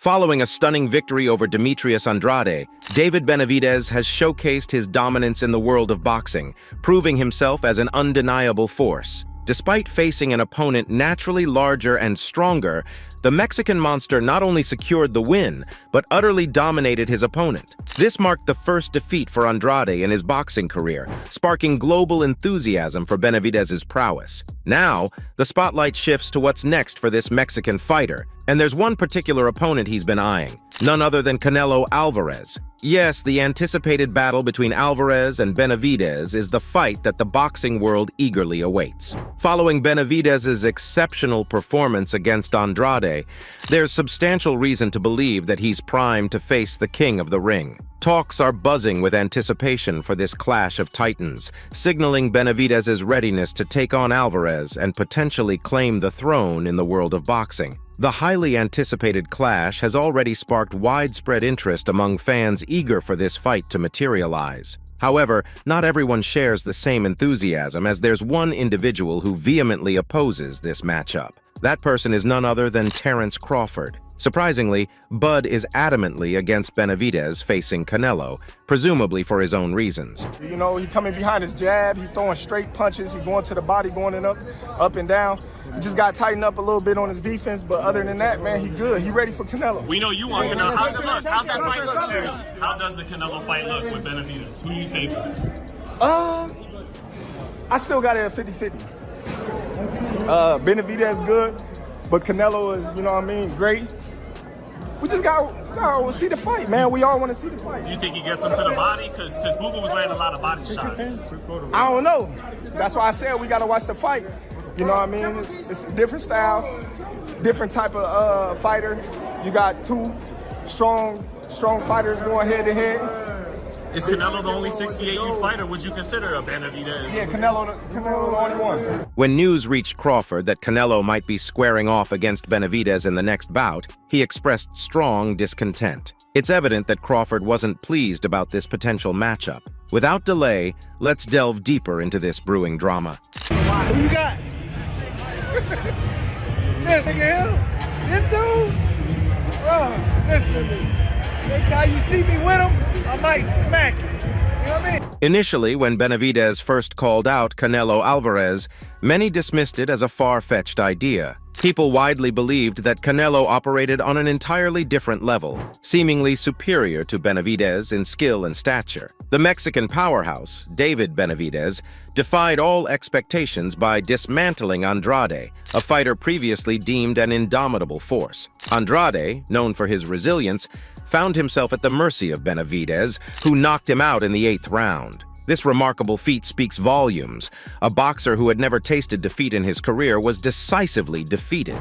Following a stunning victory over Demetrius Andrade, David Benavidez has showcased his dominance in the world of boxing, proving himself as an undeniable force. Despite facing an opponent naturally larger and stronger, the Mexican monster not only secured the win, but utterly dominated his opponent. This marked the first defeat for Andrade in his boxing career, sparking global enthusiasm for Benavidez's prowess. Now, the spotlight shifts to what's next for this Mexican fighter, and there's one particular opponent he's been eyeing, none other than Canelo Alvarez. Yes, the anticipated battle between Alvarez and Benavidez is the fight that the boxing world eagerly awaits. Following Benavidez's exceptional performance against Andrade, there's substantial reason to believe that he's primed to face the king of the ring. Talks are buzzing with anticipation for this clash of titans, signaling Benavidez's readiness to take on Alvarez and potentially claim the throne in the world of boxing. The highly anticipated clash has already sparked widespread interest among fans eager for this fight to materialize. However, not everyone shares the same enthusiasm, as there's one individual who vehemently opposes this matchup. That person is none other than Terence Crawford. Surprisingly, Bud is adamantly against Benavidez facing Canelo, presumably for his own reasons. You know, he coming behind his jab, he throwing straight punches, he going to the body, going up and down. He just got to tighten up a little bit on his defense, but other than that, man, he good. He ready for Canelo. We know you want Canelo. How's it look? How's that fight look, Sherry? How does the Canelo fight look with Benavidez? Who you favor? I still got it at 50-50. Benavidez good, but Canelo is, you know what I mean, great. We just gotta see the fight, man. We all want to see the fight. You think he gets him to the body? Because Google was landing a lot of body shots. I don't know. That's why I said we gotta watch the fight. You know what I mean? It's a different style, different type of fighter. You got two strong fighters going head to head. Is Canelo the only 68U fighter? Would you consider a Benavidez? Yeah, Canelo the only one. When news reached Crawford that Canelo might be squaring off against Benavidez in the next bout, he expressed strong discontent. It's evident that Crawford wasn't pleased about this potential matchup. Without delay, let's delve deeper into this brewing drama. Who you got? This nigga, this dude? Oh, listen to me. Next time you see me with him, I might smack you. You know what I mean? Initially, when Benavidez first called out Canelo Alvarez, many dismissed it as a far-fetched idea. People widely believed that Canelo operated on an entirely different level, seemingly superior to Benavidez in skill and stature. The Mexican powerhouse, David Benavidez, defied all expectations by dismantling Andrade, a fighter previously deemed an indomitable force. Andrade, known for his resilience, found himself at the mercy of Benavidez, who knocked him out in the 8th round. This remarkable feat speaks volumes. A boxer who had never tasted defeat in his career was decisively defeated.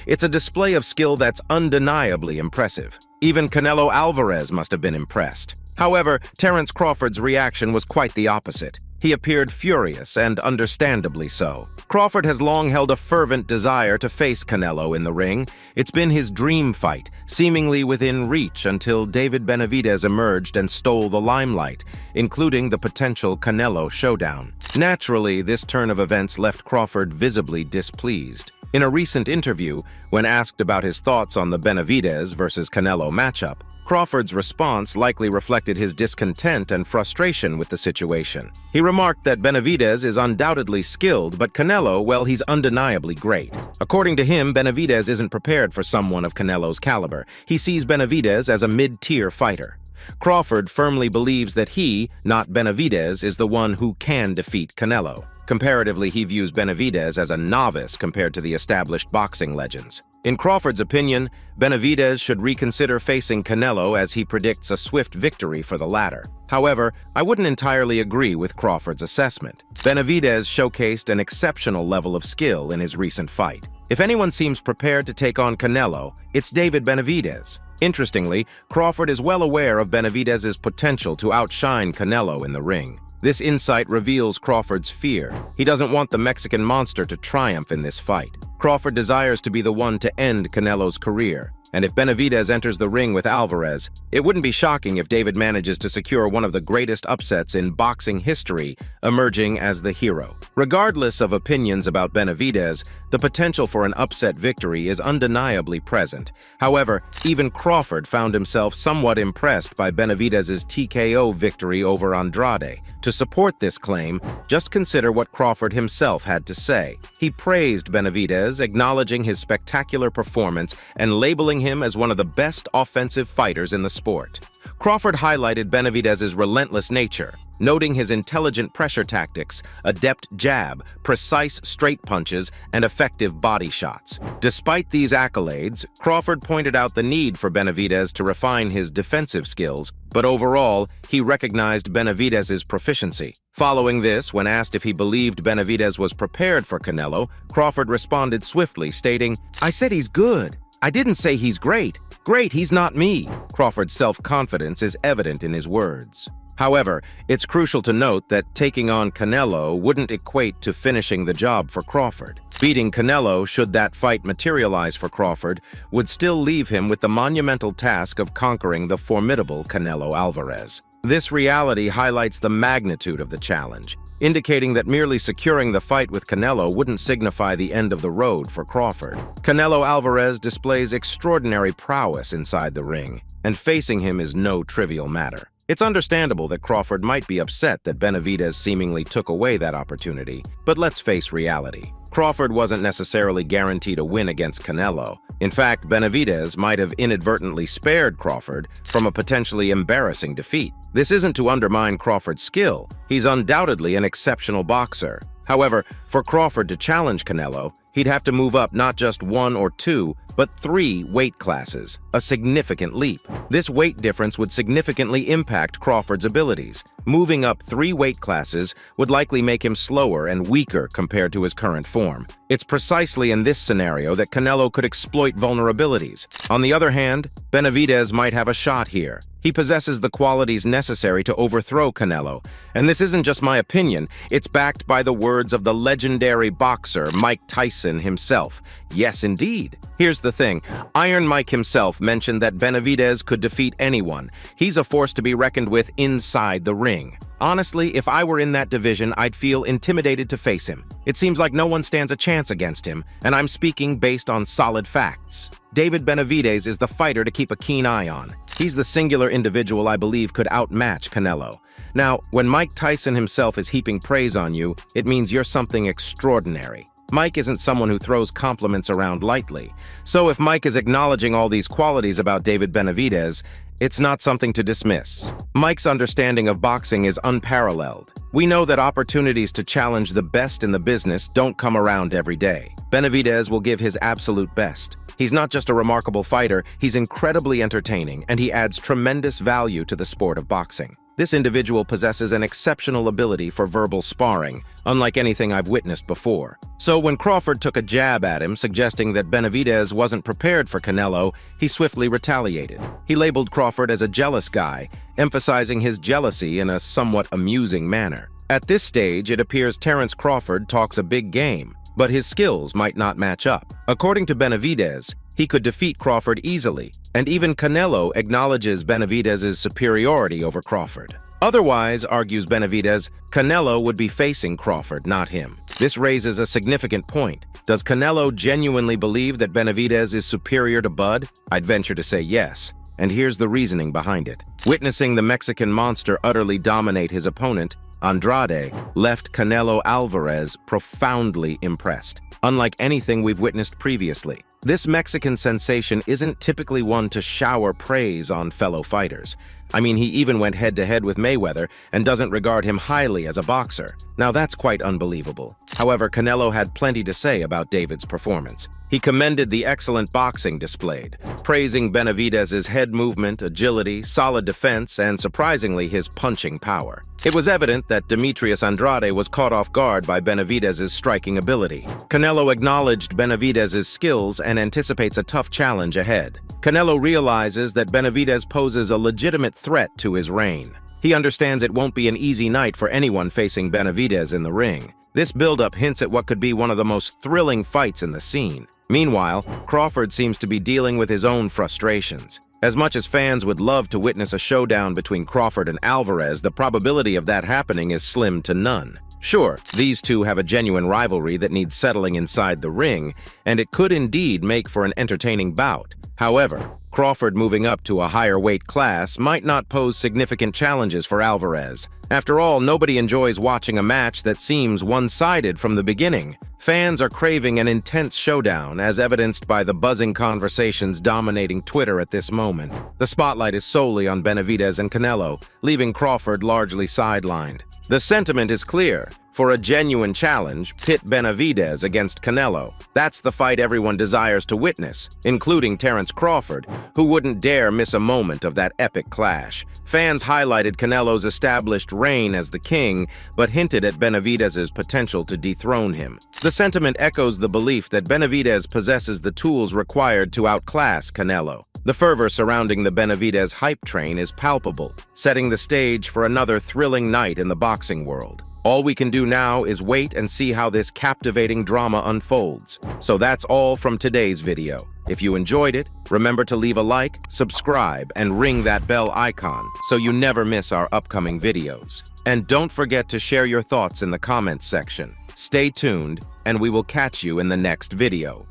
It's a display of skill that's undeniably impressive. Even Canelo Alvarez must have been impressed. However, Terence Crawford's reaction was quite the opposite. He appeared furious, and understandably so. Crawford has long held a fervent desire to face Canelo in the ring. It's been his dream fight, seemingly within reach until David Benavidez emerged and stole the limelight, including the potential Canelo showdown. Naturally, this turn of events left Crawford visibly displeased. In a recent interview, when asked about his thoughts on the Benavidez versus Canelo matchup, Crawford's response likely reflected his discontent and frustration with the situation. He remarked that Benavidez is undoubtedly skilled, but Canelo, well, he's undeniably great. According to him, Benavidez isn't prepared for someone of Canelo's caliber. He sees Benavidez as a mid-tier fighter. Crawford firmly believes that he, not Benavidez, is the one who can defeat Canelo. Comparatively, he views Benavidez as a novice compared to the established boxing legends. In Crawford's opinion, Benavidez should reconsider facing Canelo, as he predicts a swift victory for the latter. However, I wouldn't entirely agree with Crawford's assessment. Benavidez showcased an exceptional level of skill in his recent fight. If anyone seems prepared to take on Canelo, it's David Benavidez. Interestingly, Crawford is well aware of Benavidez's potential to outshine Canelo in the ring. This insight reveals Crawford's fear. He doesn't want the Mexican monster to triumph in this fight. Crawford desires to be the one to end Canelo's career. And if Benavidez enters the ring with Alvarez, it wouldn't be shocking if David manages to secure one of the greatest upsets in boxing history, emerging as the hero. Regardless of opinions about Benavidez, the potential for an upset victory is undeniably present. However, even Crawford found himself somewhat impressed by Benavidez's TKO victory over Andrade. To support this claim, just consider what Crawford himself had to say. He praised Benavidez, acknowledging his spectacular performance and labeling him as one of the best offensive fighters in the sport. Crawford highlighted Benavidez's relentless nature, noting his intelligent pressure tactics, adept jab, precise straight punches, and effective body shots. Despite these accolades, Crawford pointed out the need for Benavidez to refine his defensive skills, but overall, he recognized Benavidez's proficiency. Following this, when asked if he believed Benavidez was prepared for Canelo, Crawford responded swiftly, stating, "I said he's good. I didn't say he's great. Great, he's not me." Crawford's self-confidence is evident in his words. However, it's crucial to note that taking on Canelo wouldn't equate to finishing the job for Crawford. Beating Canelo, should that fight materialize for Crawford, would still leave him with the monumental task of conquering the formidable Canelo Alvarez. This reality highlights the magnitude of the challenge, indicating that merely securing the fight with Canelo wouldn't signify the end of the road for Crawford. Canelo Alvarez displays extraordinary prowess inside the ring, and facing him is no trivial matter. It's understandable that Crawford might be upset that Benavidez seemingly took away that opportunity, but let's face reality. Crawford wasn't necessarily guaranteed a win against Canelo. In fact, Benavidez might have inadvertently spared Crawford from a potentially embarrassing defeat. This isn't to undermine Crawford's skill. He's undoubtedly an exceptional boxer. However, for Crawford to challenge Canelo, he'd have to move up not just 1 or 2, but 3 weight classes, a significant leap. This weight difference would significantly impact Crawford's abilities. Moving up 3 weight classes would likely make him slower and weaker compared to his current form. It's precisely in this scenario that Canelo could exploit vulnerabilities. On the other hand, Benavidez might have a shot here. He possesses the qualities necessary to overthrow Canelo, and this isn't just my opinion, it's backed by the words of the legendary boxer Mike Tyson himself. Yes, indeed. Here's the thing, Iron Mike himself mentioned that Benavidez could defeat anyone. He's a force to be reckoned with inside the ring. Honestly, if I were in that division, I'd feel intimidated to face him. It seems like no one stands a chance against him, and I'm speaking based on solid facts. David Benavidez is the fighter to keep a keen eye on. He's the singular individual I believe could outmatch Canelo. Now, when Mike Tyson himself is heaping praise on you, it means you're something extraordinary. Mike isn't someone who throws compliments around lightly. So if Mike is acknowledging all these qualities about David Benavidez, it's not something to dismiss. Mike's understanding of boxing is unparalleled. We know that opportunities to challenge the best in the business don't come around every day. Benavidez will give his absolute best. He's not just a remarkable fighter, he's incredibly entertaining, and he adds tremendous value to the sport of boxing. This individual possesses an exceptional ability for verbal sparring, unlike anything I've witnessed before. So when Crawford took a jab at him, suggesting that Benavidez wasn't prepared for Canelo, he swiftly retaliated. He labeled Crawford as a jealous guy, emphasizing his jealousy in a somewhat amusing manner. At this stage, it appears Terence Crawford talks a big game, but his skills might not match up. According to Benavidez, he could defeat Crawford easily, and even Canelo acknowledges Benavidez's superiority over Crawford. Otherwise, argues Benavidez, Canelo would be facing Crawford, not him. This raises a significant point. Does Canelo genuinely believe that Benavidez is superior to Bud? I'd venture to say yes, and here's the reasoning behind it. Witnessing the Mexican monster utterly dominate his opponent, Andrade left Canelo Alvarez profoundly impressed, unlike anything we've witnessed previously. This Mexican sensation isn't typically one to shower praise on fellow fighters. I mean, he even went head-to-head with Mayweather and doesn't regard him highly as a boxer. Now that's quite unbelievable. However, Canelo had plenty to say about David's performance. He commended the excellent boxing displayed, praising Benavidez's head movement, agility, solid defense, and surprisingly, his punching power. It was evident that Demetrius Andrade was caught off guard by Benavidez's striking ability. Canelo acknowledged Benavidez's skills and anticipates a tough challenge ahead. Canelo realizes that Benavidez poses a legitimate threat to his reign. He understands it won't be an easy night for anyone facing Benavidez in the ring. This build-up hints at what could be one of the most thrilling fights in the scene. Meanwhile, Crawford seems to be dealing with his own frustrations. As much as fans would love to witness a showdown between Crawford and Alvarez, the probability of that happening is slim to none. Sure, these two have a genuine rivalry that needs settling inside the ring, and it could indeed make for an entertaining bout. However, Crawford moving up to a higher weight class might not pose significant challenges for Alvarez. After all, nobody enjoys watching a match that seems one-sided from the beginning. Fans are craving an intense showdown, as evidenced by the buzzing conversations dominating Twitter at this moment. The spotlight is solely on Benavidez and Canelo, leaving Crawford largely sidelined. The sentiment is clear. For a genuine challenge, pit Benavidez against Canelo. That's the fight everyone desires to witness, including Terence Crawford, who wouldn't dare miss a moment of that epic clash. Fans highlighted Canelo's established reign as the king, but hinted at Benavidez's potential to dethrone him. The sentiment echoes the belief that Benavidez possesses the tools required to outclass Canelo. The fervor surrounding the Benavidez hype train is palpable, setting the stage for another thrilling night in the boxing world. All we can do now is wait and see how this captivating drama unfolds. So that's all from today's video. If you enjoyed it, remember to leave a like, subscribe, and ring that bell icon so you never miss our upcoming videos. And don't forget to share your thoughts in the comments section. Stay tuned, and we will catch you in the next video.